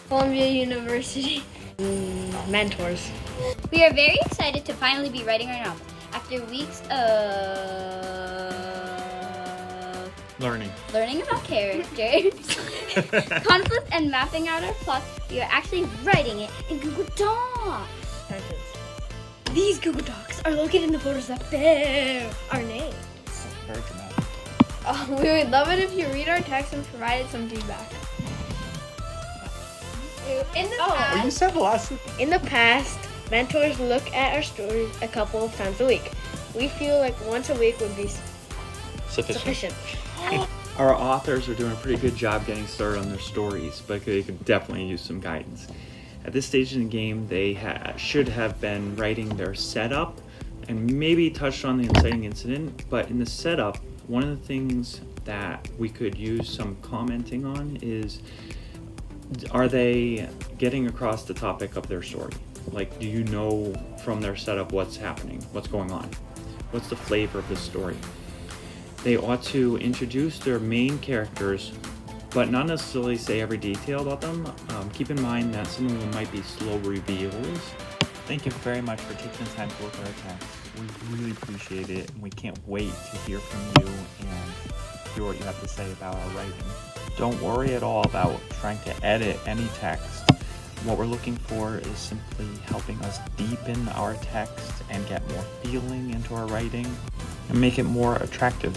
Columbia University. Mentors. We are very excited to finally be writing our novel. After weeks of learning about characters, conflict, and mapping out our plot, we are actually writing it in Google Docs. These Google Docs are located in the folders that bear our names. Very dramatic. We would love it if you read our text and provided some feedback. In the past, mentors look at our stories a couple of times a week. We feel like once a week would be sufficient. Our authors are doing a pretty good job getting started on their stories, but they could definitely use some guidance. At this stage in the game, they should have been writing their setup and maybe touched on the inciting incident, but in the setup, one of the things that we could use some commenting on is, are they getting across the topic of their story? Like, do you know from their setup what's happening, what's going on? What's the flavor of the story? They ought to introduce their main characters, but not necessarily say every detail about them. Keep in mind that some of them might be slow reveals. Thank you very much for taking the time to look at our text. We really appreciate it, and we can't wait to hear from you and hear what you have to say about our writing. Don't worry at all about trying to edit any text. What we're looking for is simply helping us deepen our text and get more feeling into our writing and make it more attractive